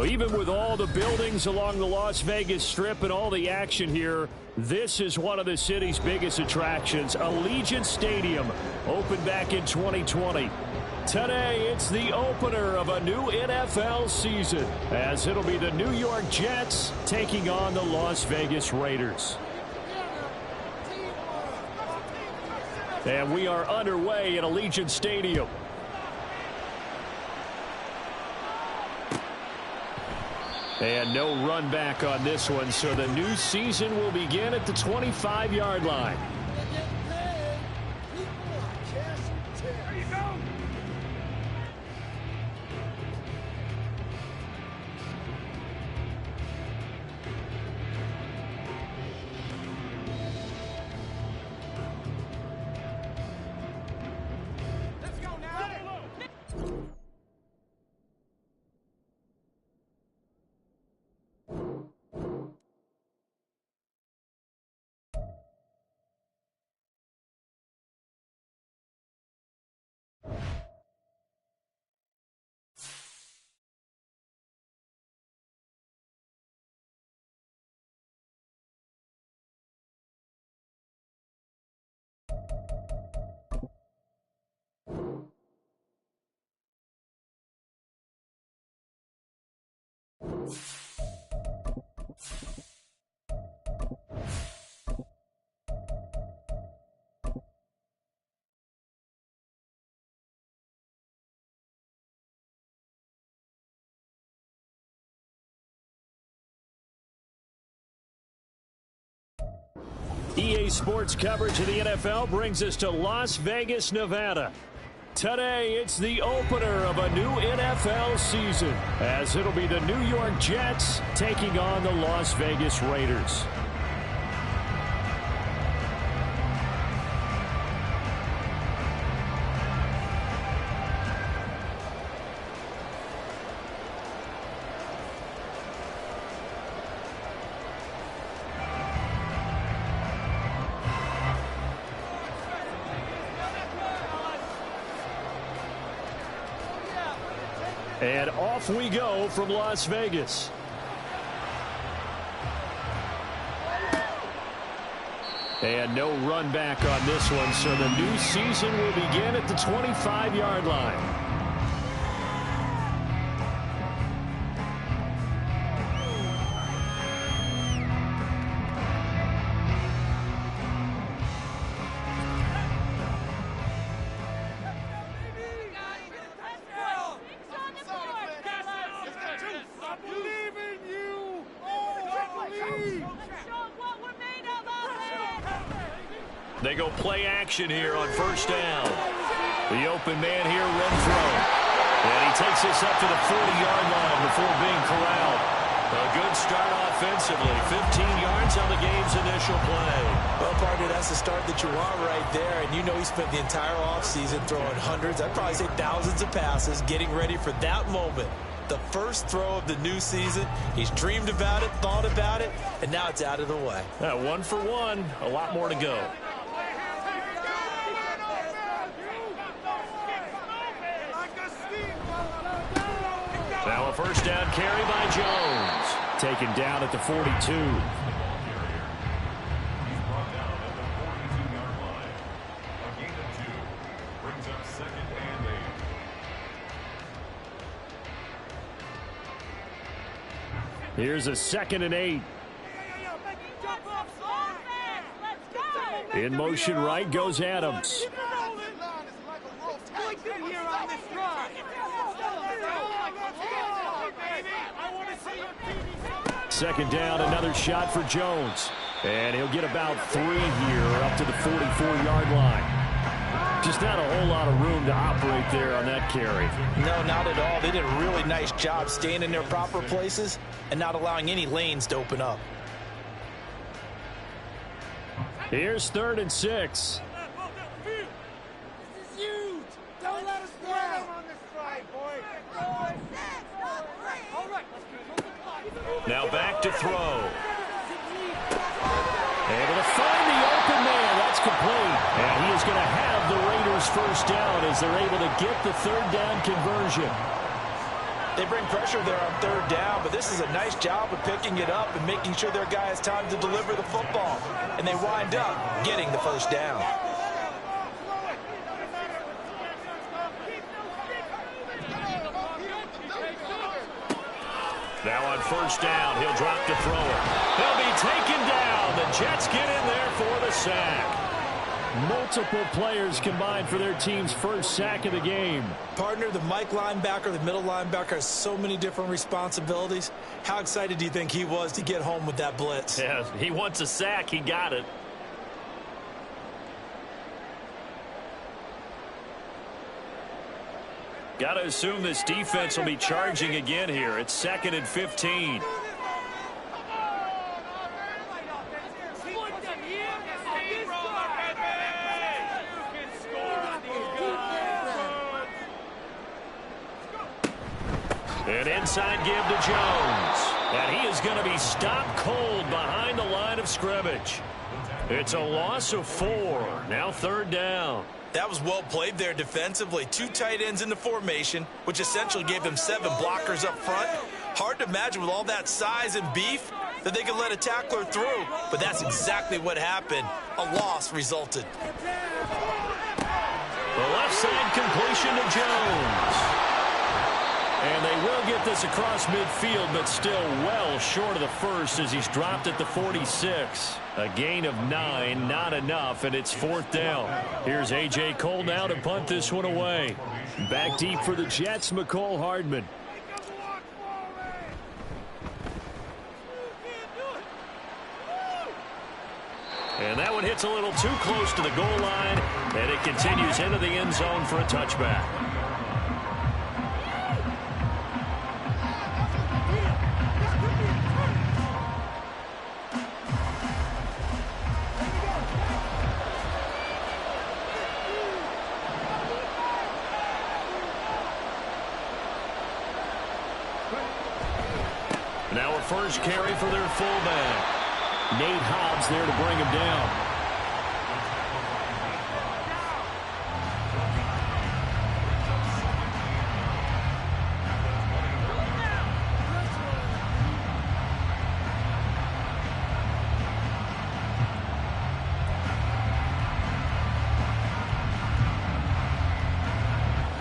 Well, even with all the buildings along the Las Vegas Strip and all the action here, this is one of the city's biggest attractions. Allegiant Stadium opened back in 2020. Today, it's the opener of a new NFL season, as it'll be the New York Jets taking on the Las Vegas Raiders. And we are underway at Allegiant Stadium. And no run back on this one, so the new season will begin at the 25-yard line. EA Sports coverage of the NFL brings us to Las Vegas, Nevada. Today, it's the opener of a new NFL season, as it'll be the New York Jets taking on the Las Vegas Raiders. And off we go from Las Vegas. And no run back on this one, so the new season will begin at the 25-yard line. They go play action here on first down. The open man here, Renfro. And he takes this up to the 40-yard line before being corralled. A good start offensively. 15 yards on the game's initial play. Well, partner, that's the start that you want right there. And you know he spent the entire offseason throwing hundreds, I'd probably say thousands of passes, getting ready for that moment. The first throw of the new season. He's dreamed about it, thought about it, and now it's out of the way. 1 for 1. A lot more to go. Now a first down carry by Jones. Taken down at the 42. Here's a 2nd and 8. In motion right goes Adams. Second down, another shot for Jones. And he'll get about 3 here up to the 44-yard line. Just not a whole lot of room to operate there on that carry. No, not at all. They did a really nice job staying in their proper places and not allowing any lanes to open up. Here's 3rd and 6. This is huge. Don't let us down on this drive, boy. Now back to throw. Able to find the open man. That's complete. And he is going to have the Raiders first down as they're able to get the 3rd down conversion. They bring pressure there on third down, but this is a nice job of picking it up and making sure their guy has time to deliver the football. And they wind up getting the first down. Now on first down, he'll drop to throw it. He'll be taken down. The Jets get in there for the sack. Multiple players combined for their team's first sack of the game. Partner, the Mike linebacker, the middle linebacker has so many different responsibilities. How excited do you think he was to get home with that blitz? Yeah, he wants a sack. He got it. Got to assume this defense will be charging again here. It's 2nd and 15. An inside give to Jones. And he is going to be stopped cold behind the line of scrimmage. It's a loss of 4. Now 3rd down. That was well played there defensively. 2 tight ends in the formation, which essentially gave them 7 blockers up front. Hard to imagine with all that size and beef that they could let a tackler through. But that's exactly what happened. A loss resulted. The left side completion to Jones. And they will get this across midfield, but still well short of the first as he's dropped at the 46. A gain of 9, not enough, and it's 4th down. Here's A.J. Cole now to punt this one away. Back deep for the Jets, McCole Hardman. And that one hits a little too close to the goal line, and it continues into the end zone for a touchback. Now a first carry for their fullback. Nate Hobbs there to bring him down.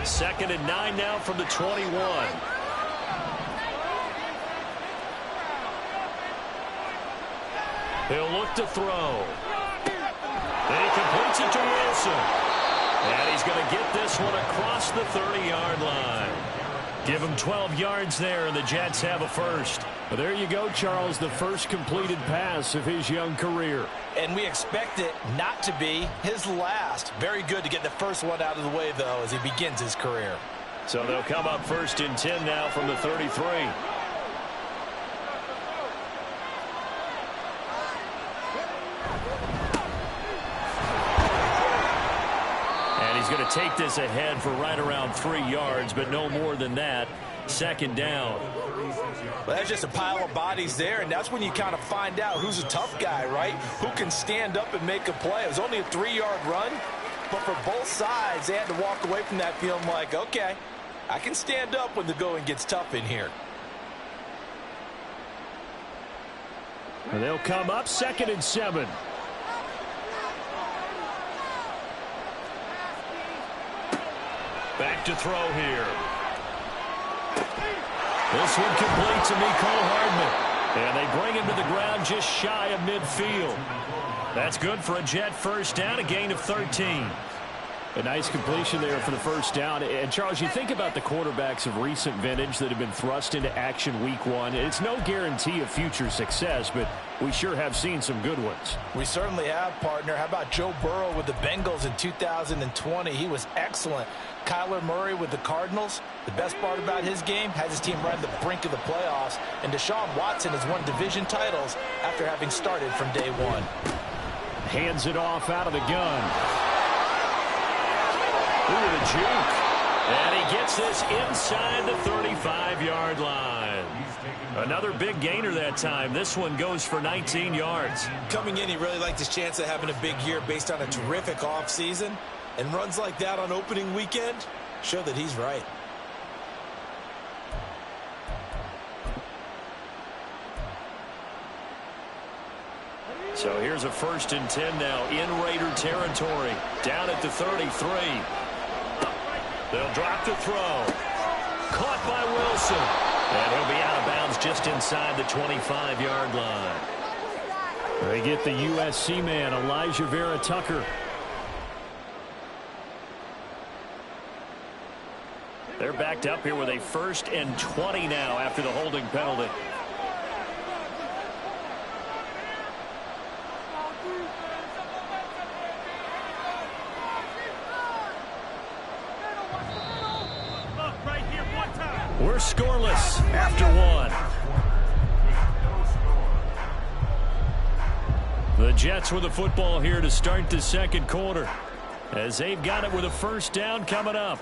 Second and 9 now from the 21. He'll look to throw. And he completes it to Wilson. And he's going to get this one across the 30-yard line. Give him 12 yards there, and the Jets have a first. Well, there you go, Charles, the first completed pass of his young career. And we expect it not to be his last. Very good to get the first one out of the way, though, as he begins his career. So they'll come up 1st and 10 now from the 33. He's going to take this ahead for right around 3 yards, but no more than that. 2nd down. Well, that's just a pile of bodies there, and that's when you kind of find out who's a tough guy, right? Who can stand up and make a play. It was only a 3-yard run, but for both sides, they had to walk away from that feeling like, okay, I can stand up when the going gets tough in here. And they'll come up 2nd and 7. Back to throw here. This one complete to McCole Hardman. And they bring him to the ground just shy of midfield. That's good for a Jet first down, a gain of 13. A nice completion there for the first down. And, Charles, you think about the quarterbacks of recent vintage that have been thrust into action week 1. It's no guarantee of future success, but we sure have seen some good ones. We certainly have, partner. How about Joe Burrow with the Bengals in 2020? He was excellent. Kyler Murray with the Cardinals. The best part about his game, has his team right on the brink of the playoffs. And Deshaun Watson has won division titles after having started from day 1. Hands it off out of the gun. Ooh, the juke. And he gets this inside the 35-yard line. Another big gainer that time. This one goes for 19 yards. Coming in, he really liked his chance of having a big year based on a terrific offseason. And runs like that on opening weekend show that he's right. So here's a 1st and 10 now in Raider territory. Down at the 33. They'll drop the throw. Caught by Wilson. And he'll be out of bounds just inside the 25-yard line. They get the USC man, Elijah Vera Tucker. They're backed up here with a 1st and 20 now after the holding penalty. We're scoreless after 1. The Jets with the football here to start the 2nd quarter, as they've got it with a 1st down coming up.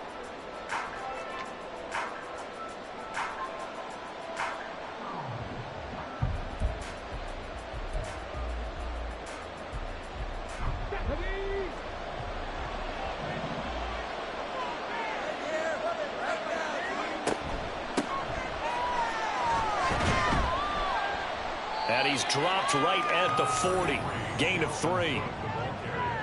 And he's dropped right at the 40. Gain of 3.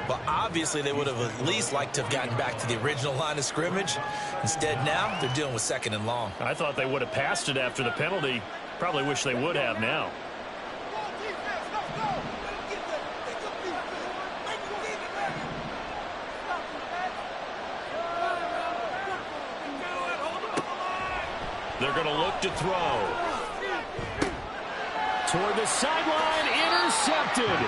But obviously they would have at least liked to have gotten back to the original line of scrimmage. Instead now they're dealing with 2nd and long. I thought they would have passed it after the penalty. Probably wish they would have now. They're going to look to throw. Toward the sideline, intercepted.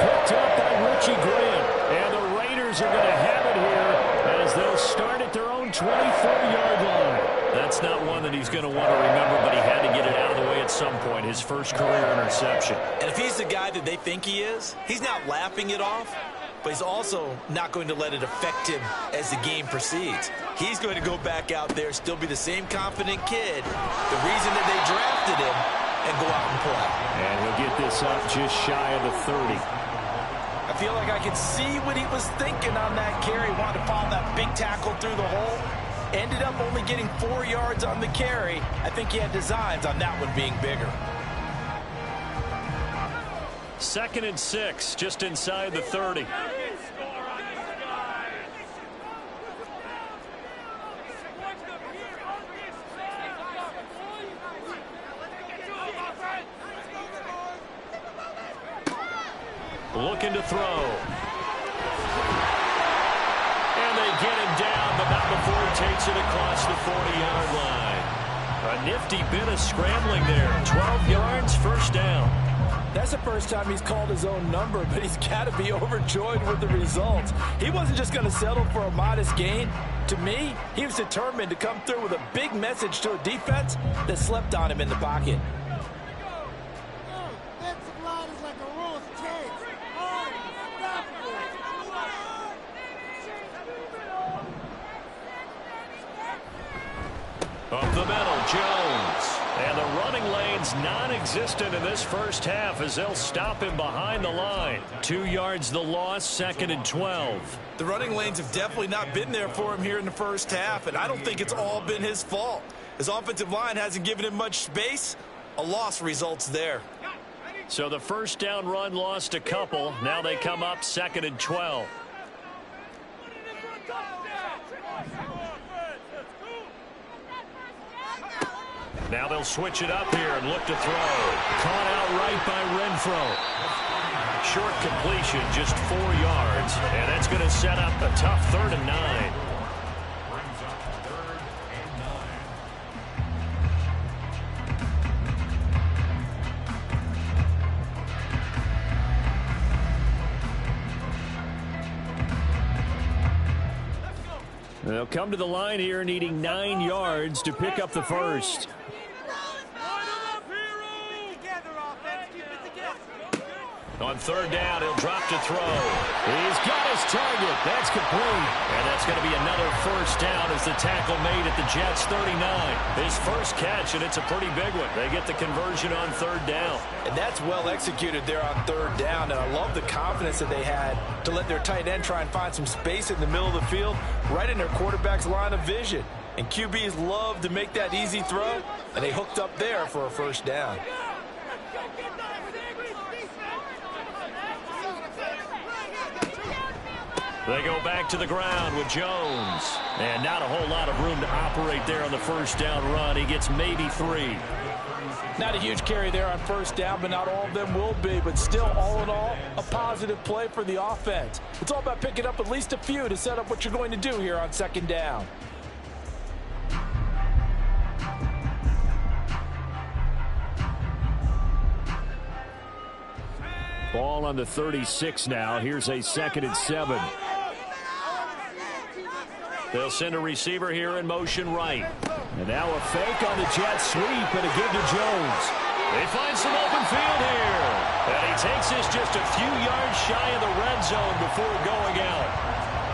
Picked up by Richie Graham. And the Raiders are going to have it here as they'll start at their own 24-yard line. That's not one that he's going to want to remember, but he had to get it out of the way at some point. His first career interception. And if he's the guy that they think he is, he's not laughing it off, but he's also not going to let it affect him as the game proceeds. He's going to go back out there, still be the same confident kid, the reason that they drafted him, and go out and play. And he'll get this up just shy of the 30. I feel like I could see what he was thinking on that carry. Wanted to follow that big tackle through the hole. Ended up only getting 4 yards on the carry. I think he had designs on that one being bigger. 2nd and 6, just inside the 30. Looking to throw. And they get him down, but not before he takes it across the 40-yard line. A nifty bit of scrambling there. 12 yards, 1st down. That's the first time he's called his own number, but he's got to be overjoyed with the results. He wasn't just going to settle for a modest gain. To me, he was determined to come through with a big message to a defense that slept on him in the pocket. Up the middle, Jones. And the running lane's non-existent in this first half as they'll stop him behind the line. 2 yards the loss, 2nd and 12. The running lanes have definitely not been there for him here in the first half, and I don't think it's all been his fault. His offensive line hasn't given him much space. A loss results there. So the 1st down run lost a couple. Now they come up 2nd and 12. Now they'll switch it up here and look to throw. Caught out right by Renfro. Short completion, just 4 yards. And that's going to set up a tough 3rd and 9. They'll come to the line here needing 9 yards to pick up the first. On 3rd down, he'll drop to throw. He's got his target. That's complete. And that's going to be another 1st down as the tackle made at the Jets' 39. His first catch, and it's a pretty big one. They get the conversion on 3rd down. And that's well executed there on 3rd down. And I love the confidence that they had to let their tight end try and find some space in the middle of the field, right in their quarterback's line of vision. And QBs love to make that easy throw, and they hooked up there for a 1st down. They go back to the ground with Jones. And not a whole lot of room to operate there on the first down run. He gets maybe 3. Not a huge carry there on first down, but not all of them will be. But still, all in all, a positive play for the offense. It's all about picking up at least a few to set up what you're going to do here on second down. Ball on the 36 now. Here's a 2nd and 7. They'll send a receiver here in motion right. And now a fake on the jet sweep and a give to Jones. They find some open field here. And he takes this just a few yards shy of the red zone before going out.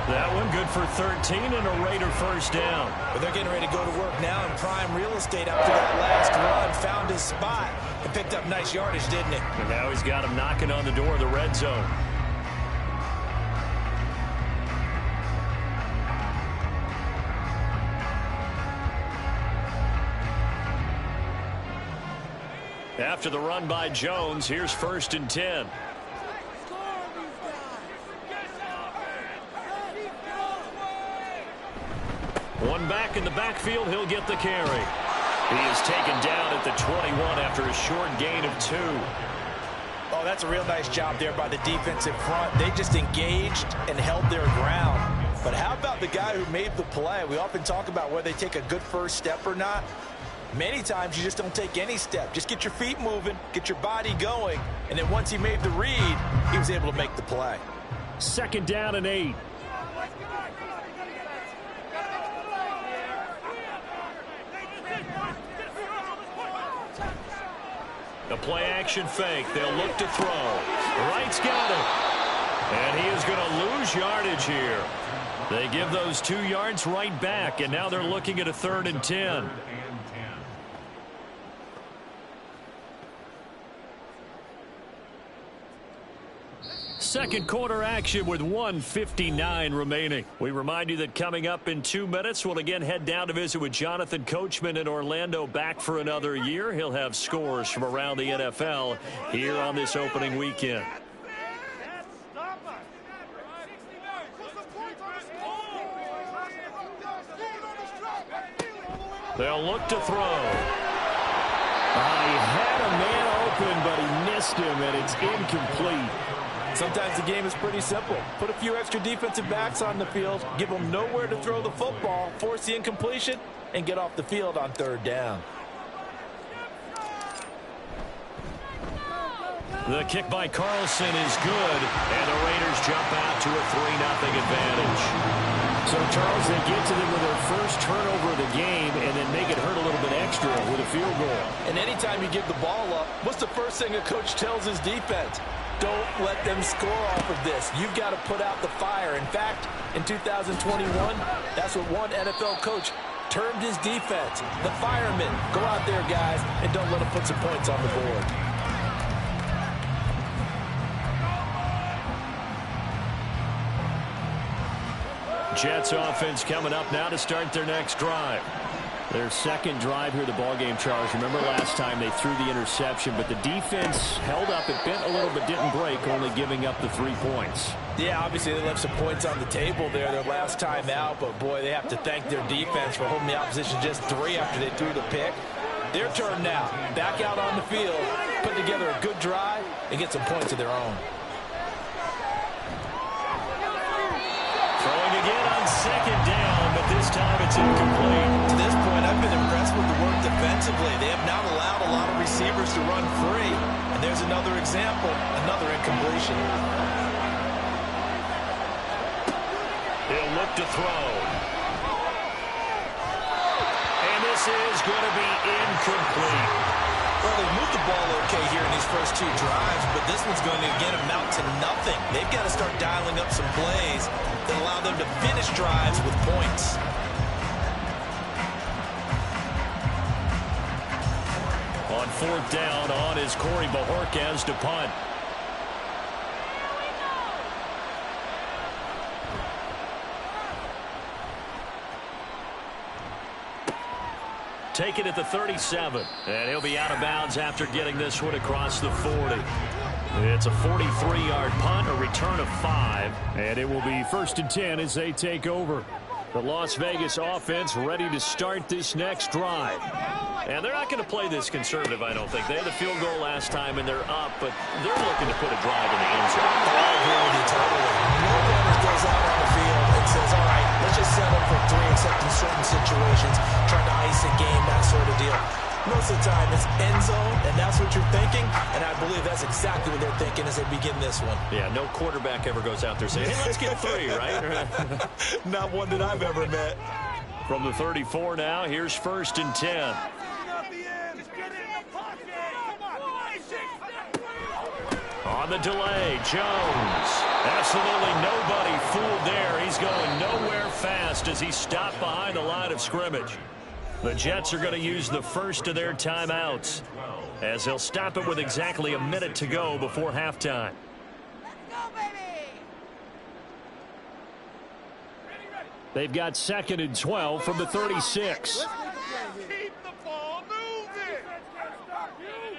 That one good for 13 and a Raider first down. But they're getting ready to go to work now in prime real estate after that last run. Found his spot and picked up nice yardage, didn't he? And now he's got him knocking on the door of the red zone. After the run by Jones, here's 1st and 10. One back in the backfield, he'll get the carry. He is taken down at the 21 after a short gain of 2. Oh, that's a real nice job there by the defensive front. They just engaged and held their ground. But how about the guy who made the play? We often talk about whether they take a good first step or not. Many times you just don't take any step. Just get your feet moving, get your body going, and then once he made the read, he was able to make the play. 2nd down and 8. The play-action fake. They'll look to throw. Wright's got it. And he is going to lose yardage here. They give those 2 yards right back, and now they're looking at a 3rd and 10. Second quarter action with 1:59 remaining. We remind you that coming up in 2 minutes, we'll again head down to visit with Jonathan Coachman in Orlando, back for another year. He'll have scores from around the NFL here on this opening weekend. They'll look to throw. He had a man open, but he missed him, and it's incomplete. Sometimes the game is pretty simple. Put a few extra defensive backs on the field, give them nowhere to throw the football, force the incompletion, and get off the field on 3rd down. The kick by Carlson is good, and the Raiders jump out to a 3-0 advantage. So, Charles, they get to them with their first turnover of the game and then make it hurt a little bit extra with a field goal. And anytime you give the ball up, what's the first thing a coach tells his defense? Don't let them score off of this. You've got to put out the fire. In fact, in 2021, that's what one NFL coach termed his defense. The firemen. Go out there, guys, and don't let them put some points on the board. Jets offense coming up now to start their next drive. Their second drive here of the ballgame, Charles. Remember last time they threw the interception, but the defense held up. It bent a little but didn't break, only giving up the 3 points. Yeah, obviously they left some points on the table there their last time out, but boy, they have to thank their defense for holding the opposition just 3 after they threw the pick. Their turn now. Back out on the field, put together a good drive, and get some points of their own. Throwing again on 2nd down, but this time it's incomplete. To this point, I've been impressed with the work defensively. They have not allowed a lot of receivers to run free. And there's another example, another incompletion. He'll look to throw. And this is going to be incomplete. Well, they've moved the ball okay here in these first 2 drives, but this one's going to, again, amount to nothing. They've got to start dialing up some plays that allow them to finish drives with points. On 4th down, on is Corey Bojorquez to punt. Take it at the 37, and he'll be out of bounds after getting this one across the 40. It's a 43-yard punt, a return of 5. And it will be 1st and 10 as they take over. The Las Vegas offense ready to start this next drive. And they're not going to play this conservative, I don't think. They had the field goal last time, and they're up, but they're looking to put a drive in the end zone. I agree with you totally. Nobody goes out on the field and says, all right, let's just settle for 3, except in certain situations, trying to ice a game, that sort of deal. Most of the time, it's end zone, and that's what you're thinking, and I believe that's exactly what they're thinking as they begin this one. Yeah, no quarterback ever goes out there saying, hey, let's get 3, right? Not one that I've ever met. From the 34 now, here's 1st and 10. On the delay, Jones. Absolutely nobody fooled there. He's going nowhere fast as he's stopped behind the line of scrimmage. The Jets are going to use the first of their timeouts as they'll stop it with exactly a minute to go before halftime. Let's go, baby! They've got 2nd and 12 from the 36. Keep the ball moving!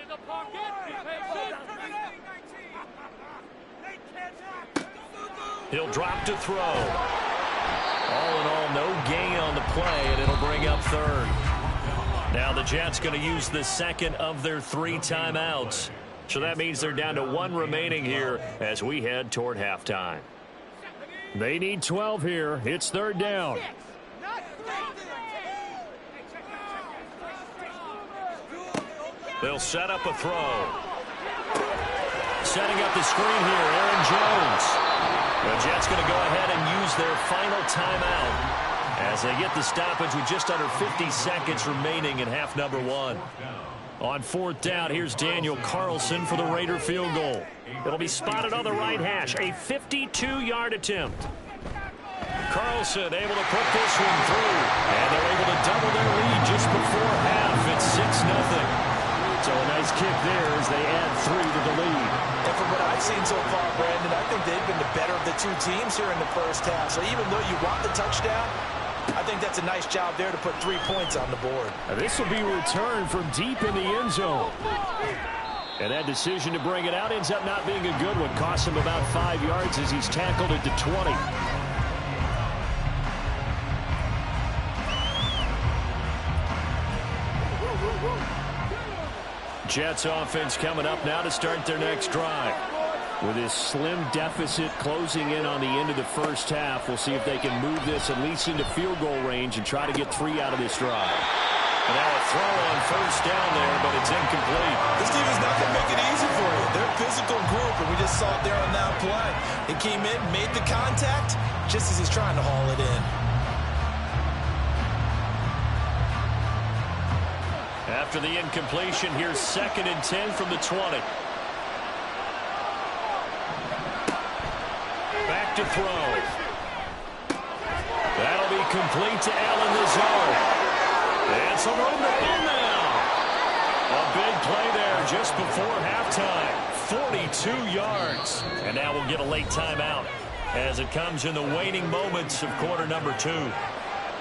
In the pocket! He'll drop to throw. All in all, no gain on the play, and it'll bring up 3rd. Now the Jets going to use the 2nd of their 3 timeouts. So that means they're down to 1 remaining here as we head toward halftime. They need 12 here. It's 3rd down. They'll set up a throw. Setting up the screen here, Aaron Jones. The Jets going to go ahead and use their final timeout as they get the stoppage with just under 50 seconds remaining in half number 1. On 4th down, here's Daniel Carlson for the Raider field goal. It'll be spotted on the right hash, a 52-yard attempt. Carlson able to put this one through, and they're able to double their lead just before half. It's 6-0. So a nice kick there as they add 3 to the lead. And from what I've seen so far, Brandon, I think they've been the better of the 2 teams here in the first half. So even though you want the touchdown, I think that's a nice job there to put 3 points on the board. Now this will be returned from deep in the end zone. And that decision to bring it out ends up not being a good one. Costs him about 5 yards as he's tackled it to 20. Jets offense coming up now to start their next drive. With this slim deficit closing in on the end of the first half, we'll see if they can move this at least into field goal range and try to get 3 out of this drive. And now a throw on 1st down there, but it's incomplete. This team is not going to make it easy for you. They're a physical group, and we just saw it there on that play. He came in, made the contact, just as he's trying to haul it in. After the incompletion, here's 2nd and 10 from the 20. Back to throw. That'll be complete to Allen Lazard. And some room to run now. A big play there just before halftime. 42 yards. And now we'll get a late timeout as it comes in the waning moments of quarter number 2.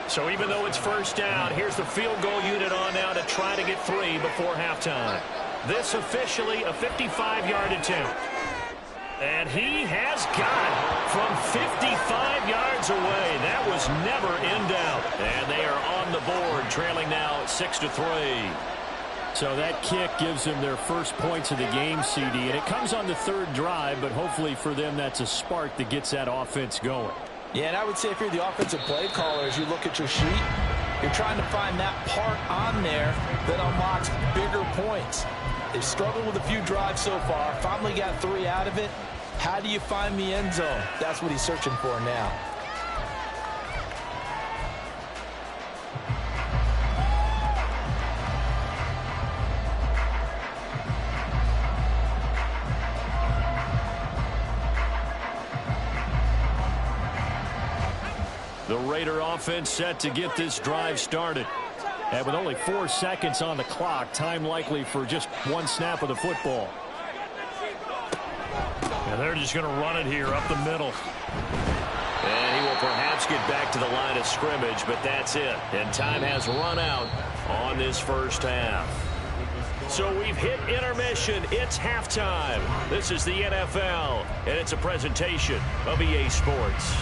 So even though it's 1st down, here's the field goal unit on now to try to get 3 before halftime. This officially a 55-yard attempt. And he has got it from 55 yards away. That was never in doubt. And they are on the board, trailing now 6-3. So that kick gives them their first points of the game, CD. And it comes on the 3rd drive, but hopefully for them that's a spark that gets that offense going. Yeah, and I would say if you're the offensive play caller, as you look at your sheet, you're trying to find that part on there that unlocks bigger points. They've struggled with a few drives so far, finally got 3 out of it. How do you find the end zone? That's what he's searching for now. The Raider offense set to get this drive started. And with only 4 seconds on the clock, time likely for just 1 snap of the football. And they're just going to run it here up the middle. And he will perhaps get back to the line of scrimmage, but that's it. And time has run out on this first half. So we've hit intermission. It's halftime. This is the NFL, and it's a presentation of EA Sports.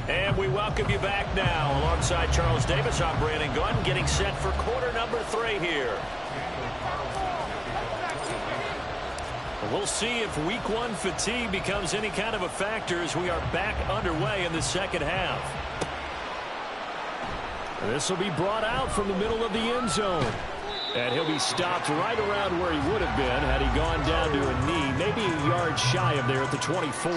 And we welcome you back now. Alongside Charles Davis, I'm Brandon Gunn, getting set for quarter number 3 here. We'll see if week 1 fatigue becomes any kind of a factor as we are back underway in the second half. This will be brought out from the middle of the end zone. And he'll be stopped right around where he would have been had he gone down to a knee, maybe a yard shy of there at the 24.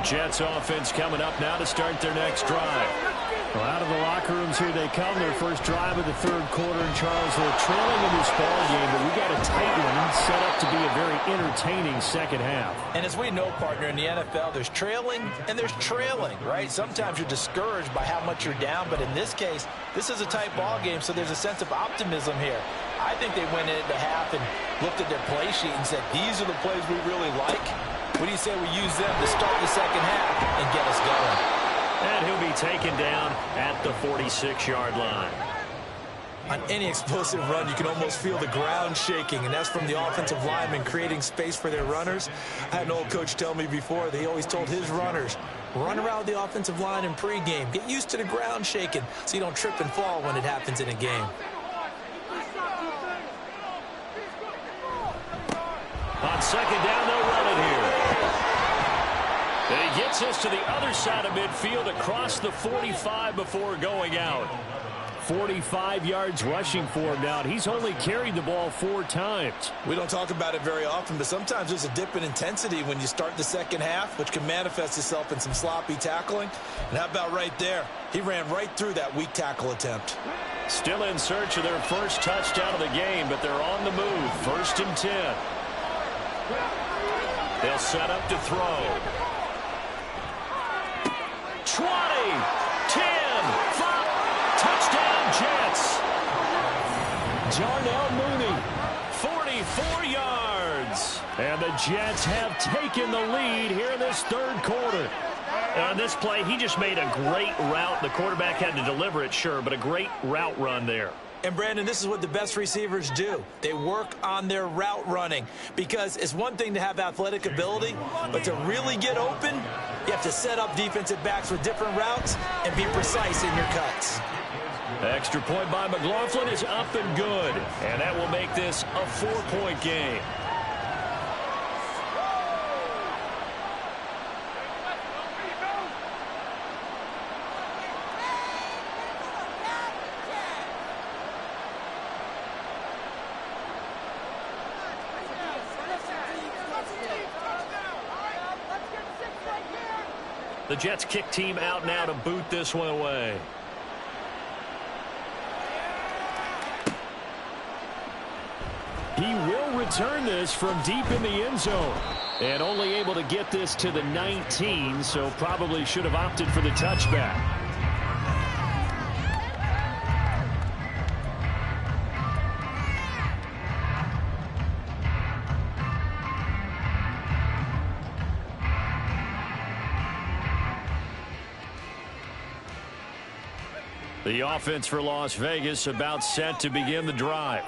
Jets offense coming up now to start their next drive. Well, out of the locker rooms here they come. Their first drive of the third quarter. And Charles, they're trailing in this ball game, but we got a tight one set up to be a very entertaining second half. And as we know, partner, in the NFL, there's trailing and there's trailing, right? Sometimes you're discouraged by how much you're down, but in this case, this is a tight ball game, so there's a sense of optimism here. I think they went into half and looked at their play sheet and said, these are the plays we really like. What do you say we use them to start the second half and get us going? And he'll be taken down at the 46-yard line. On any explosive run, you can almost feel the ground shaking, and that's from the offensive linemen creating space for their runners. I had an old coach tell me before that he always told his runners, run around the offensive line in pregame. Get used to the ground shaking so you don't trip and fall when it happens in a game. On second down, they'll run it here. And he gets us to the other side of midfield across the 45 before going out. 45 yards rushing for him now. He's only carried the ball 4 times. We don't talk about it very often, but sometimes there's a dip in intensity when you start the second half, which can manifest itself in some sloppy tackling. And how about right there? He ran right through that weak tackle attempt. Still in search of their first touchdown of the game, but they're on the move. 1st and 10. They'll set up to throw. 20, 10, 5, touchdown Jets. Darnell Mooney, 44 yards. And the Jets have taken the lead here in this third quarter. On this play, he just made a great route. The quarterback had to deliver it, sure, but a great route run there. And, Brandon, this is what the best receivers do. They work on their route running because it's one thing to have athletic ability, but to really get open, you have to set up defensive backs with different routes and be precise in your cuts. Extra point by McLaughlin is up and good, and that will make this a 4-point game. The Jets kick team out now to boot this one away. He will return this from deep in the end zone. And only able to get this to the 19, so probably should have opted for the touchback. The offense for Las Vegas about set to begin the drive.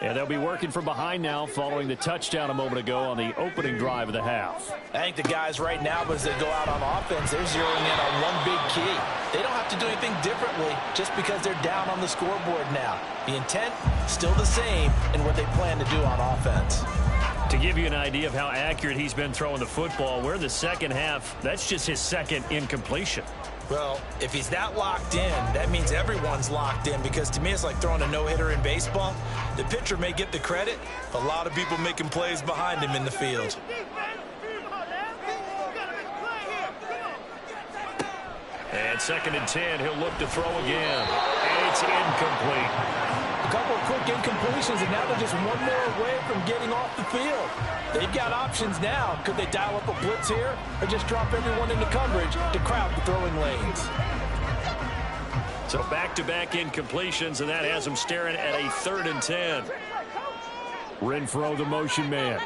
And they'll be working from behind now following the touchdown a moment ago on the opening drive of the half. I think the guys right now, as they go out on offense, they're zeroing in on one big key. They don't have to do anything differently just because they're down on the scoreboard now. The intent, still the same in what they plan to do on offense. To give you an idea of how accurate he's been throwing the football, we're in the second half. That's just his second incompletion. Well, if he's that locked in, that means everyone's locked in, because to me it's like throwing a no-hitter in baseball. The pitcher may get the credit, a lot of people making plays behind him in the field. And 2nd and 10, he'll look to throw again. And it's incomplete. A couple of quick incompletions, and now they're just one more away from getting off the field. They've got options now. Could they dial up a blitz here or just drop everyone into coverage to crowd the throwing lanes? So back-to-back incompletions, and that has them staring at a 3rd and 10. Renfrow, the motion man.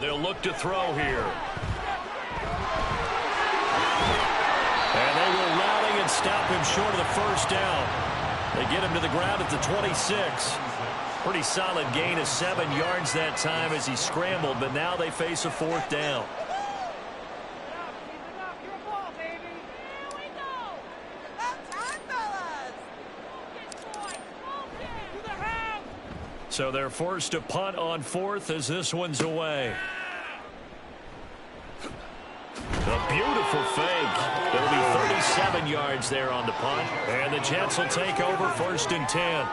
They'll look to throw here. And they will rally and stop him short of the 1st down. They get him to the ground at the 26. Pretty solid gain of 7 yards that time as he scrambled, but now they face a 4th down. So they're forced to punt on 4th as this one's away. A beautiful fake. There'll be 37 yards there on the punt. And the Jets will take over 1st and 10.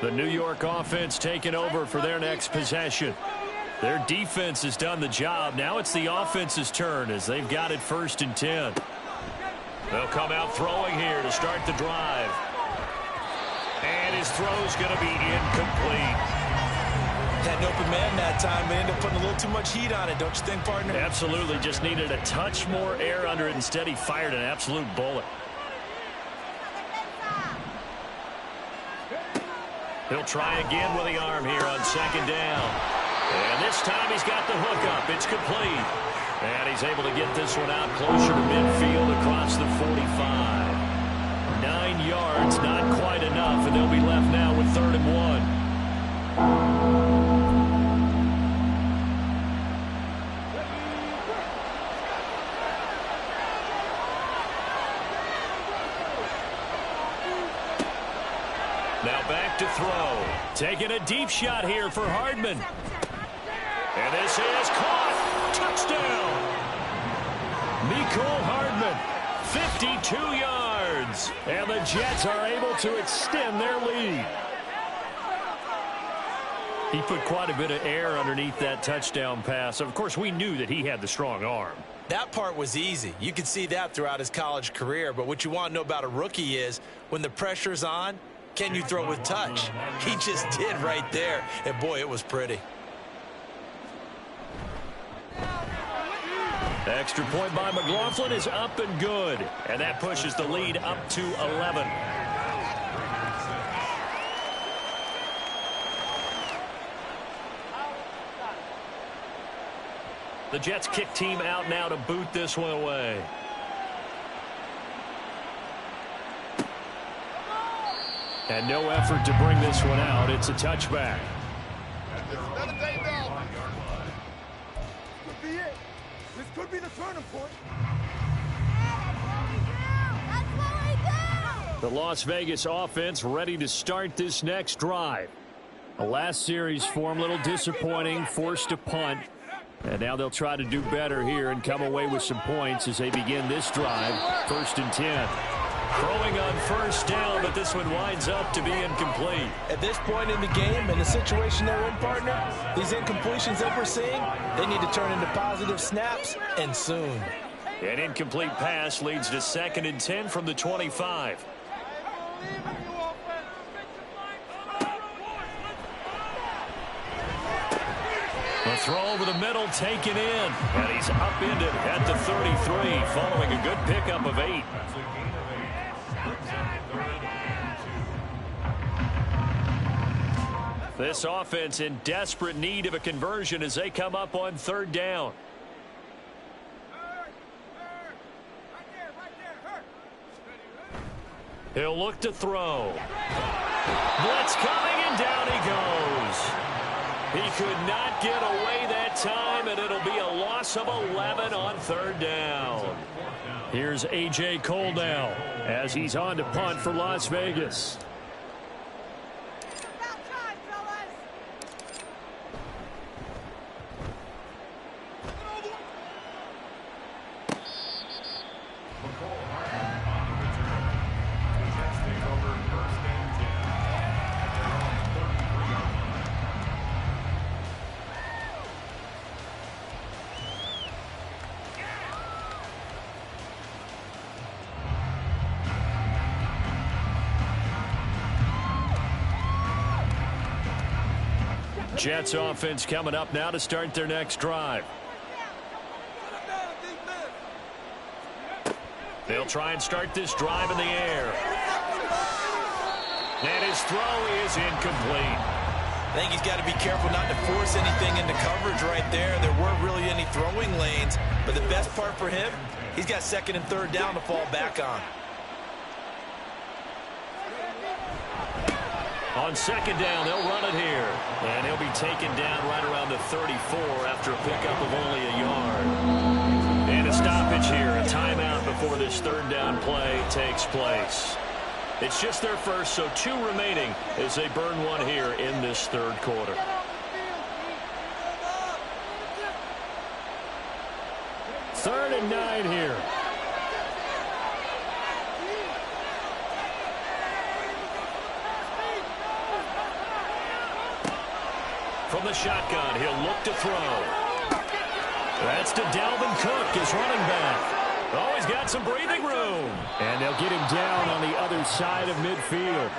The New York offense taking over for their next possession. Their defense has done the job. Now it's the offense's turn as they've got it 1st and 10. They'll come out throwing here to start the drive. And his throw's going to be incomplete. Had an open man that time, but ended up putting a little too much heat on it, don't you think, partner? Absolutely. Just needed a touch more air under it. Instead, he fired an absolute bullet. He'll try again with the arm here on 2nd down. And this time he's got the hook up. It's complete. And he's able to get this one out closer to midfield across the 45. 9 yards, not quite enough, and they'll be left now with 3rd and 1. Now back to throw. Taking a deep shot here for Hardman. And this is caught. Touchdown. Mecole Hardman, 52 yards. And the Jets are able to extend their lead. He put quite a bit of air underneath that touchdown pass. Of course, we knew that he had the strong arm. That part was easy. You could see that throughout his college career. But what you want to know about a rookie is when the pressure's on, can you throw with touch? He just did right there. And, boy, it was pretty. Extra point by McLaughlin is up and good. And that pushes the lead up to 11. The Jets kick team out now to boot this one away. And no effort to bring this one out. It's a touchback. Another day now. This could be it. This could be the turning point. The Las Vegas offense ready to start this next drive. The last series for them, a little disappointing, forced to punt. And now they'll try to do better here and come away with some points as they begin this drive. 1st and 10. Throwing on 1st down, but this one winds up to be incomplete. At this point in the game and the situation they're in, partner, these incompletions that we're seeing, they need to turn into positive snaps, and soon. An incomplete pass leads to 2nd and 10 from the 25. The throw over the middle taken in, and he's upended at the 33 following a good pickup of 8. This offense in desperate need of a conversion as they come up on 3rd down. He'll look to throw. Blitz coming, and down he goes. He could not get away that time, and it'll be a loss of 11 on 3rd down. Here's A.J. Cole now as he's on to punt for Las Vegas. Jets offense coming up now to start their next drive. They'll try and start this drive in the air. And his throw is incomplete. I think he's got to be careful not to force anything into coverage right there. There weren't really any throwing lanes, but the best part for him, he's got second and third down to fall back on. On second down, they'll run it here. And he'll be taken down right around the 34 after a pickup of only a yard. And a stoppage here, a timeout before this third down play takes place. It's just their first, so 2 remaining as they burn one here in this third quarter. Third and 9 here. From the shotgun, he'll look to throw. That's to Dalvin Cook, his running back. Oh, he's got some breathing room. And they'll get him down on the other side of midfield.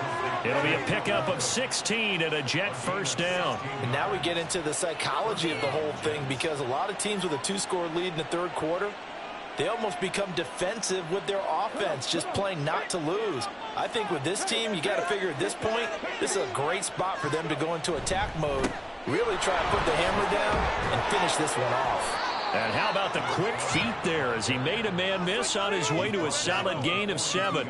It'll be a pickup of 16 and a Jet first down. And now we get into the psychology of the whole thing, because a lot of teams with a 2-score lead in the third quarter, they almost become defensive with their offense, just playing not to lose. I think with this team, you got to figure at this point, this is a great spot for them to go into attack mode, really try to put the hammer down and finish this one off. And how about the quick feet there as he made a man miss on his way to a solid gain of 7.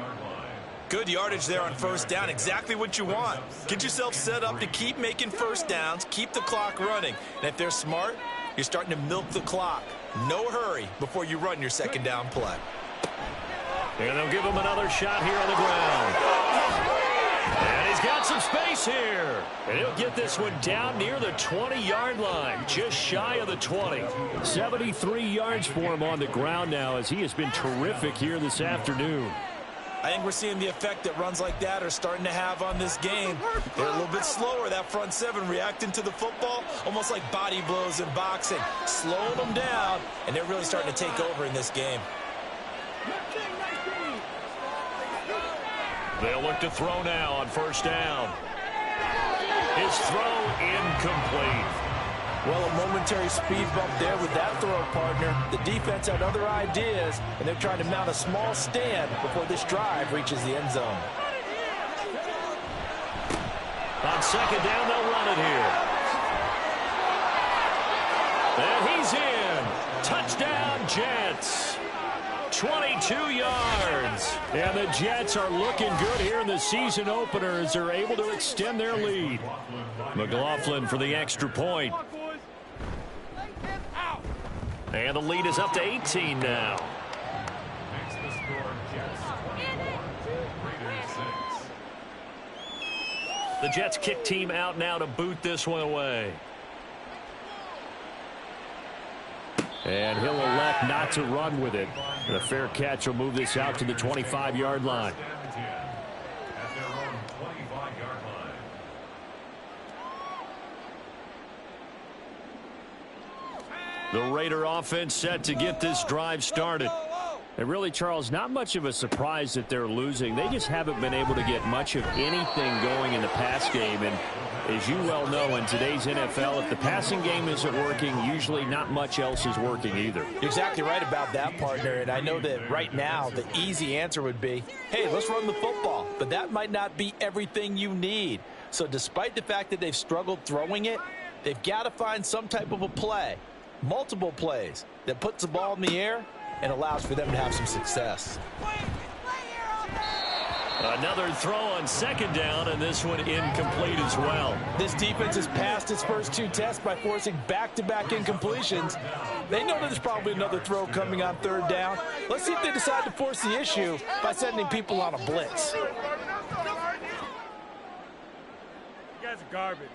Good yardage there on first down. Exactly what you want. Get yourself set up to keep making first downs, keep the clock running. And if they're smart, you're starting to milk the clock. No hurry before you run your second down play. And they'll give him another shot here on the ground. And he's got some space here. And he'll get this one down near the 20-yard line, just shy of the 20. 73 yards for him on the ground now, as he has been terrific here this afternoon. I think we're seeing the effect that runs like that are starting to have on this game. They're a little bit slower, that front 7, reacting to the football, almost like body blows in boxing, slowing them down, and they're really starting to take over in this game. They'll look to throw now on first down. His throw incomplete. Well, a momentary speed bump there with that throw, partner. The defense had other ideas, and they're trying to mount a small stand before this drive reaches the end zone. On second down, they'll run it here. And he's in. Touchdown, Jets. 22 yards. And the Jets are looking good here in the season opener as they're able to extend their lead. McLaughlin for the extra point. And the lead is up to 18 now. The Jets kick team out now to boot this one away. And he'll elect not to run with it. And a fair catch will move this out to the 25-yard line. The Raider offense set to get this drive started. And really, Charles, not much of a surprise that they're losing. They just haven't been able to get much of anything going in the pass game. And as you well know, in today's NFL, if the passing game isn't working, usually not much else is working either. You're exactly right about that, partner. And I know that right now the easy answer would be, hey, let's run the football. But that might not be everything you need. So despite the fact that they've struggled throwing it, they've got to find some type of a play, multiple plays, that puts the ball in the air and allows for them to have some success. Another throw on second down, and this one incomplete as well. This defense has passed its first 2 tests by forcing back-to-back incompletions. They know that there's probably another throw coming on third down. Let's see if they decide to force the issue by sending people on a blitz. You guys are garbage.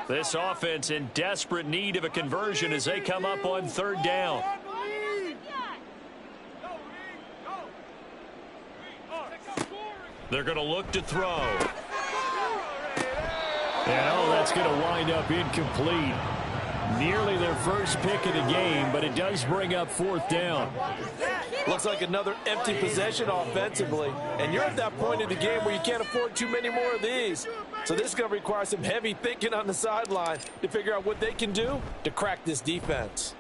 This offense in desperate need of a conversion as they come up on third down. They're going to look to throw. And that's going to wind up incomplete. Nearly their first pick of the game, but it does bring up fourth down. Looks like another empty possession offensively. And you're at that point in the game where you can't afford too many more of these. So this is going to require some heavy thinking on the sideline to figure out what they can do to crack this defense.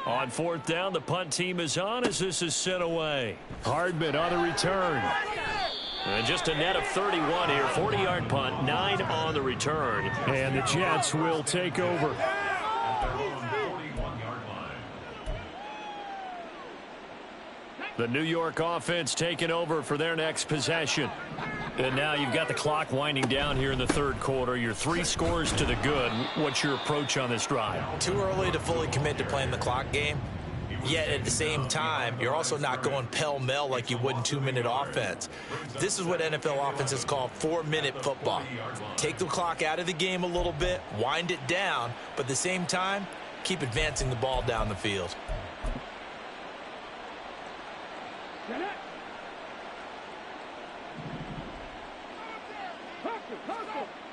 On fourth down, the punt team is on as this is sent away. Hardman on the return. And just a net of 31 here. 40-yard punt, 9 on the return. And the Jets will take over. The New York offense taking over for their next possession. And now you've got the clock winding down here in the third quarter. You're 3 scores to the good. What's your approach on this drive? Too early to fully commit to playing the clock game. Yet at the same time, you're also not going pell-mell like you would in 2-minute offense. This is what NFL offenses call 4-minute football. Take the clock out of the game a little bit, wind it down, but at the same time, keep advancing the ball down the field.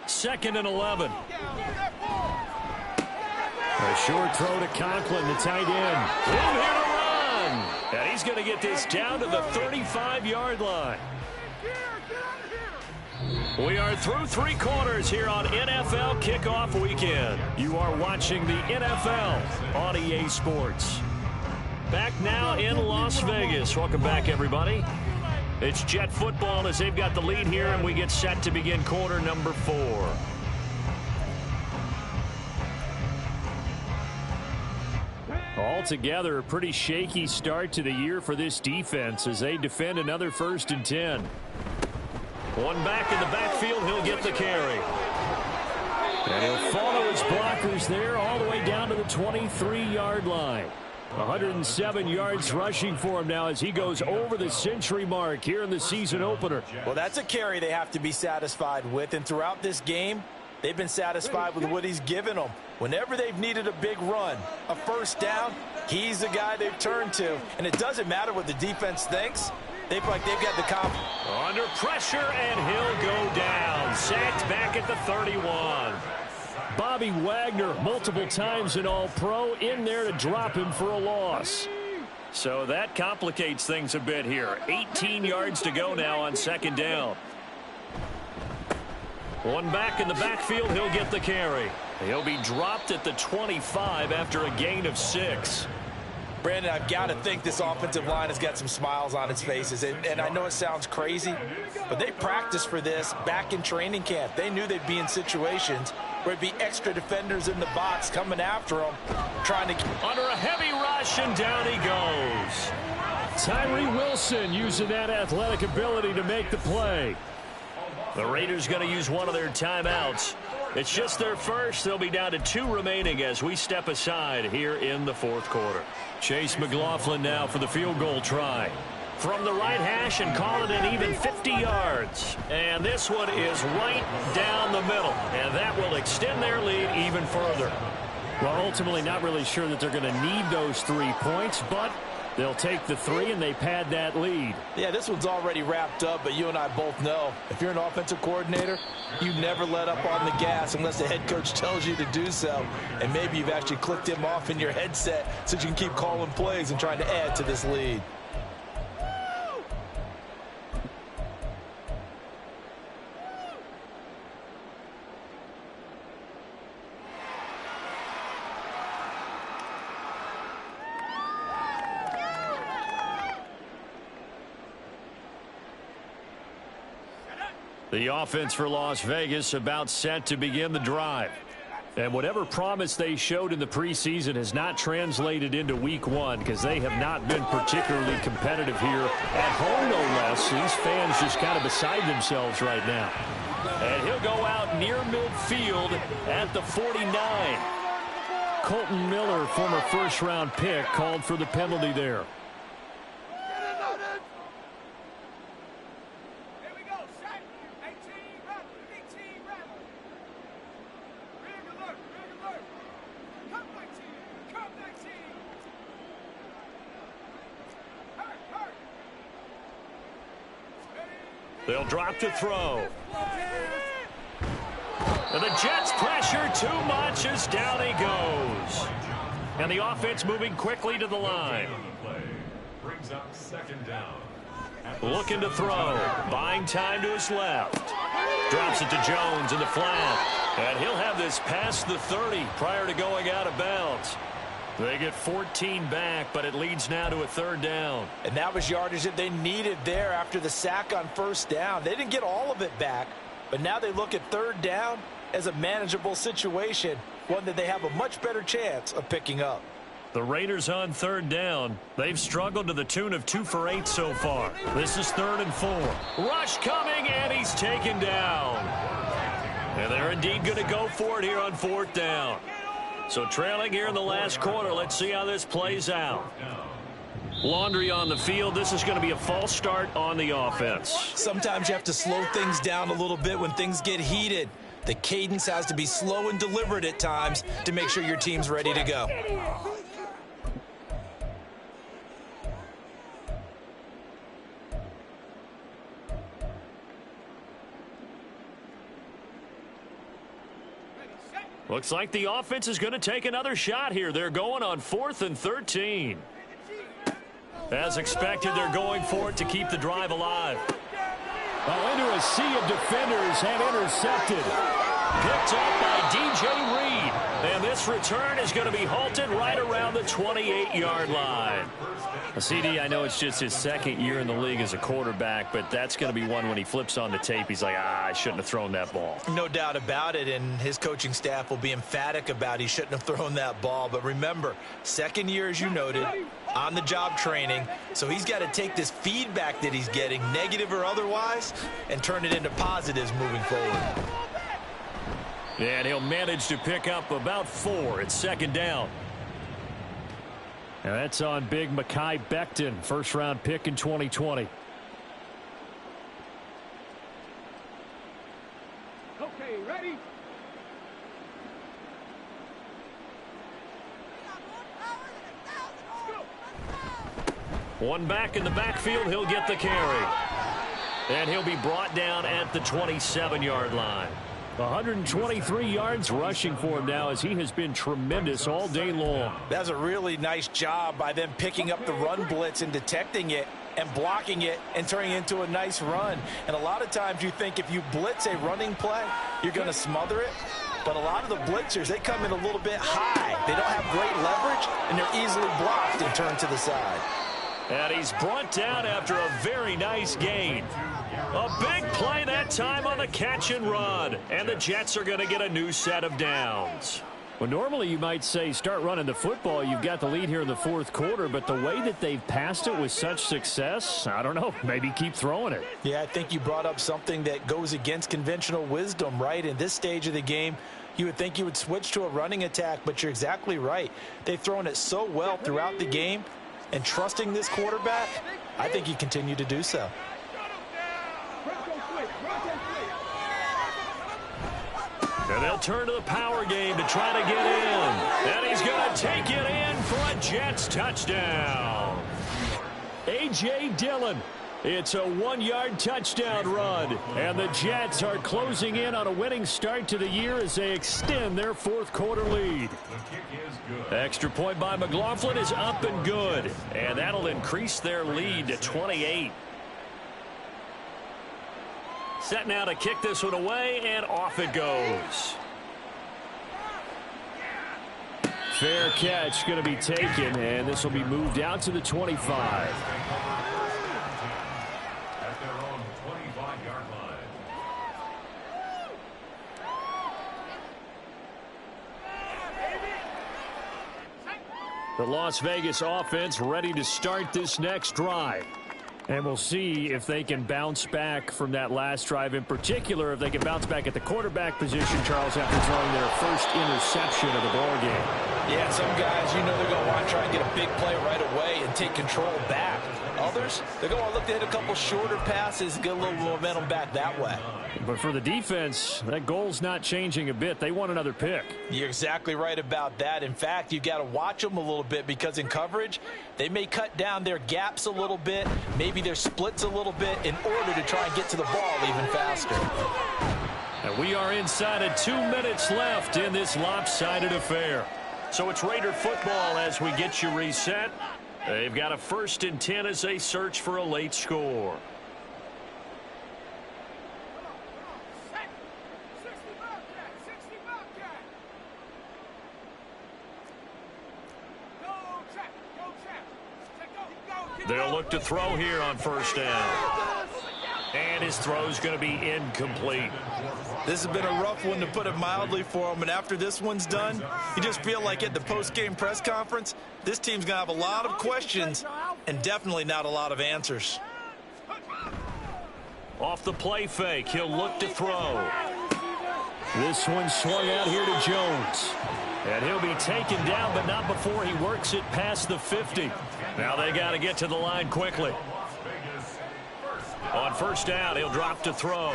Second and 11. A short throw to Conklin, the tight end. Room here to run. And he's going to get this down to the 35-yard line. We are through 3 quarters here on NFL Kickoff Weekend. You are watching the NFL on EA Sports. Back now in Las Vegas. Welcome back, everybody. It's Jet football as they've got the lead here, and we get set to begin quarter number 4. Altogether, a pretty shaky start to the year for this defense as they defend another 1st and 10. One back in the backfield, he'll get the carry. And he'll follow his blockers there all the way down to the 23-yard line. 107 yards rushing for him now as he goes over the century mark here in the season opener. Well, that's a carry they have to be satisfied with, and throughout this game, they've been satisfied with what he's given them. Whenever they've needed a big run, a first down, he's the guy they've turned to. And it doesn't matter what the defense thinks. They feel like they've got the confidence. Under pressure, and he'll go down. Sacked back at the 31. Bobby Wagner, multiple times an All-Pro, in there to drop him for a loss. So that complicates things a bit here. 18 yards to go now on second down. One back in the backfield, he'll get the carry. He'll be dropped at the 25 after a gain of 6. Brandon, I've got to think this offensive line has got some smiles on its faces. And I know it sounds crazy, but they practiced for this back in training camp. They knew they'd be in situations where it'd be extra defenders in the box coming after them, trying to... Under a heavy rush, and down he goes. Tyree Wilson using that athletic ability to make the play. The Raiders going to use one of their timeouts. It's just their first. They'll be down to 2 remaining as we step aside here in the fourth quarter. Chase McLaughlin now for the field goal try. From the right hash and call it an even 50 yards. And this one is right down the middle. And that will extend their lead even further. Well, ultimately not really sure that they're going to need those 3 points, but they'll take the 3 and they pad that lead. Yeah, this one's already wrapped up, but you and I both know if you're an offensive coordinator, you never let up on the gas unless the head coach tells you to do so. And maybe you've actually clicked him off in your headset so you can keep calling plays and trying to add to this lead. The offense for Las Vegas about set to begin the drive. And whatever promise they showed in the preseason has not translated into week 1 because they have not been particularly competitive here at home, no less. These fans just kind of beside themselves right now. And he'll go out near midfield at the 49. Colton Miller, former first-round pick, called for the penalty there. They'll drop to throw. And the Jets pressure too much as down he goes. And the offense moving quickly to the line. Brings up second down. Looking to throw. Buying time to his left. Drops it to Jones in the flat. And he'll have this past the 30 prior to going out of bounds. They get 14 back, but it leads now to a third down. And that was yardage that they needed there after the sack on first down. They didn't get all of it back, but now they look at third down as a manageable situation, one that they have a much better chance of picking up. The Raiders on third down. They've struggled to the tune of 2 for 8 so far. This is 3rd and 4. Rush coming, and he's taken down. And they're indeed going to go for it here on 4th down. So trailing here in the last quarter. Let's see how this plays out. Laundry on the field. This is going to be a false start on the offense. Sometimes you have to slow things down a little bit when things get heated. The cadence has to be slow and deliberate at times to make sure your team's ready to go. Looks like the offense is going to take another shot here. They're going on 4th and 13. As expected, they're going for it to keep the drive alive. Well, into a sea of defenders and intercepted. Picked up by DJ Reed. And this return is going to be halted right around the 28-yard line. CD, I know it's just his 2nd year in the league as a quarterback, but that's going to be one when he flips on the tape. He's like, I shouldn't have thrown that ball. No doubt about it, and his coaching staff will be emphatic about he shouldn't have thrown that ball. But remember, 2nd year, as you noted, on-the-job training, so he's got to take this feedback that he's getting, negative or otherwise, and turn it into positives moving forward. And he'll manage to pick up about 4 at 2nd down. And that's on big Mekhi Becton, first-round pick in 2020. Okay, ready? One back in the backfield, he'll get the carry. And he'll be brought down at the 27-yard line. 123 yards rushing for him now as he has been tremendous all day long. That's a really nice job by them picking up the run blitz and detecting it and blocking it and turning it into a nice run. And a lot of times you think if you blitz a running play, you're going to smother it. But a lot of the blitzers, they come in a little bit high. They don't have great leverage, and they're easily blocked and turned to the side. And he's brought down after a very nice gain. A big play that time on the catch and run. And the Jets are going to get a new set of downs. Well, normally you might say start running the football. You've got the lead here in the 4th quarter, but the way that they've passed it with such success, I don't know, maybe keep throwing it. Yeah, I think you brought up something that goes against conventional wisdom, right? In this stage of the game, you would think you would switch to a running attack, but you're exactly right. They've thrown it so well throughout the game, and trusting this quarterback, I think you continue to do so. And they'll turn to the power game to try to get in. And he's going to take it in for a Jets touchdown. A.J. Dillon. It's a 1-yard touchdown run. And the Jets are closing in on a winning start to the year as they extend their 4th quarter lead. Extra point by McLaughlin is up and good. And that'll increase their lead to 28. Set now to kick this one away, and off it goes. Fair catch going to be taken, and this will be moved out to the 25. At their own 25-yard line. The Las Vegas offense ready to start this next drive. And we'll see if they can bounce back from that last drive. In particular, if they can bounce back at the quarterback position, Charles, after throwing their first interception of the ball game. Yeah, some guys, you know they're going to want to try and get a big play right away and take control back. others, they're going to look to hit a couple shorter passes, get a little momentum back that way. But for the defense, that goal's not changing a bit. They want another pick. You're exactly right about that. In fact, you got to watch them a little bit because in coverage, they may cut down their gaps a little bit, maybe their splits a little bit in order to try and get to the ball even faster. And we are inside of 2 minutes left in this lopsided affair. So it's Raider football as we get you reset. They've got a 1st and 10 as they search for a late score. They'll look to throw here on 1st down. And his throw's going to be incomplete. This has been a rough one, to put it mildly, for him. And after this one's done, you just feel like at the post-game press conference, this team's going to have a lot of questions and definitely not a lot of answers. Off the play fake, he'll look to throw. This one swung out here to Jones. And he'll be taken down, but not before he works it past the 50. Now they got to get to the line quickly. On 1st down, he'll drop to throw.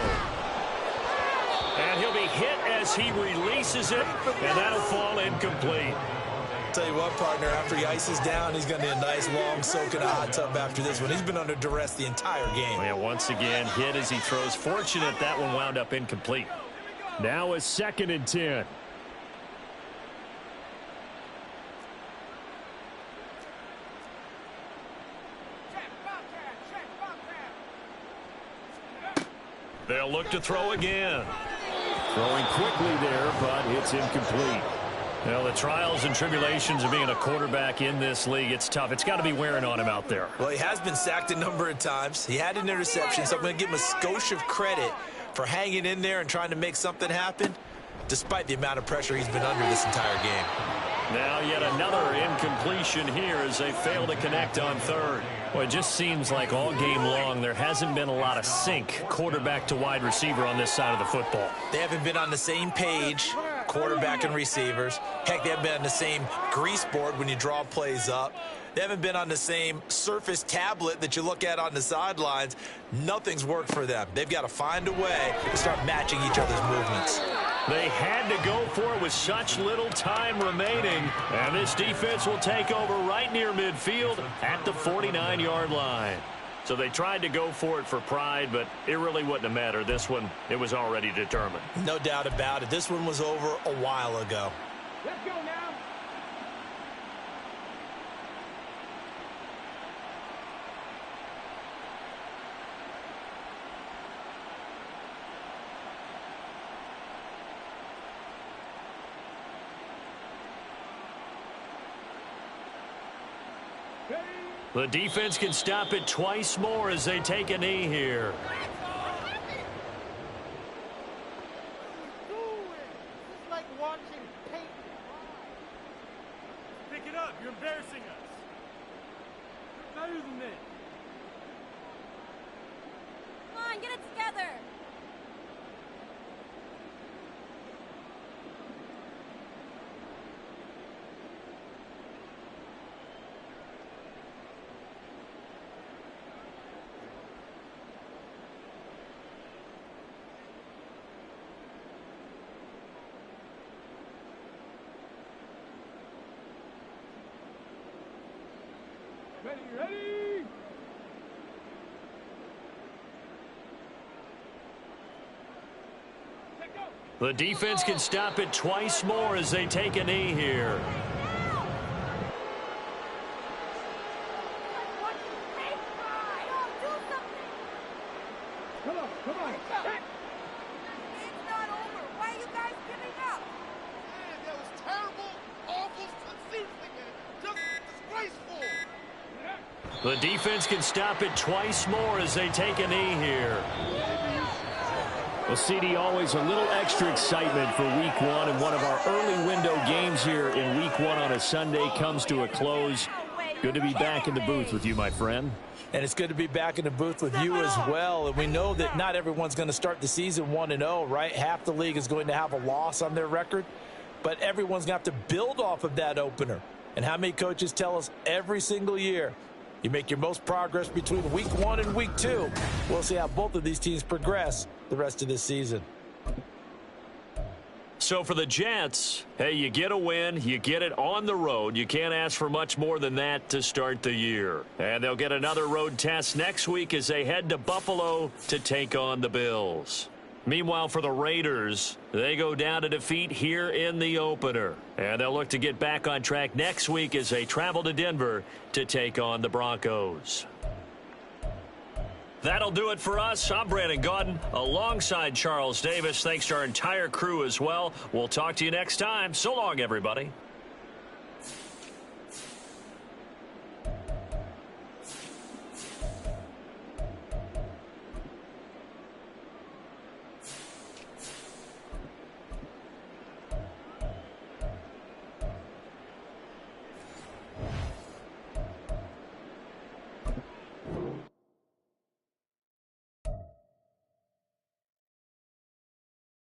And he'll be hit as he releases it, and that'll fall incomplete. Tell you what, partner, after he ices down, he's going to need a nice long soak in a hot tub after this one. He's been under duress the entire game. And once again, hit as he throws. Fortunate that one wound up incomplete. Now a 2nd and 10. They'll look to throw again. Throwing quickly there, but it's incomplete. Well, the trials and tribulations of being a quarterback in this league, it's tough. It's got to be wearing on him out there. Well, he has been sacked a number of times. He had an interception, so I'm going to give him a skosh of credit for hanging in there and trying to make something happen, despite the amount of pressure he's been under this entire game. Now yet another incompletion here as they fail to connect on 3rd. Well, it just seems like all game long there hasn't been a lot of sync quarterback to wide receiver on this side of the football. They haven't been on the same page, quarterback and receivers. Heck, they haven't been on the same grease board when you draw plays up. They haven't been on the same Surface tablet that you look at on the sidelines. Nothing's worked for them. They've got to find a way to start matching each other's movements. They had to go for it with such little time remaining. And this defense will take over right near midfield at the 49-yard line. So they tried to go for it for pride, but it really wouldn't have mattered. This one, it was already determined. No doubt about it. This one was over a while ago. Let's go now. The defense can stop it twice more as they take a knee here. It's like watching paint dry. Pick it up. You're embarrassing us. You're better than this. Come on, get it together. Ready? The defense can stop it twice more as they take a knee here. Come on. It's not over. Why are you guys giving up? Man, that was terrible, awful, seriously, man. Just disgraceful. The defense can stop it twice more as they take a knee here. Well, CD, always a little extra excitement for week one, and one of our early window games here in week one on a Sunday comes to a close. Good to be back in the booth with you, my friend. And it's good to be back in the booth with you as well. And we know that not everyone's going to start the season 1-0, right? Half the league is going to have a loss on their record. But everyone's going to have to build off of that opener. And how many coaches tell us every single year, You make your most progress between week 1 and week 2. We'll see how both of these teams progress the rest of this season. So for the Jets, hey, you get a win, you get it on the road. You can't ask for much more than that to start the year. And they'll get another road test next week as they head to Buffalo to take on the Bills. Meanwhile, for the Raiders, they go down to defeat here in the opener. And they'll look to get back on track next week as they travel to Denver to take on the Broncos. That'll do it for us. I'm Brandon Gaudin alongside Charles Davis. Thanks to our entire crew as well. We'll talk to you next time. So long, everybody.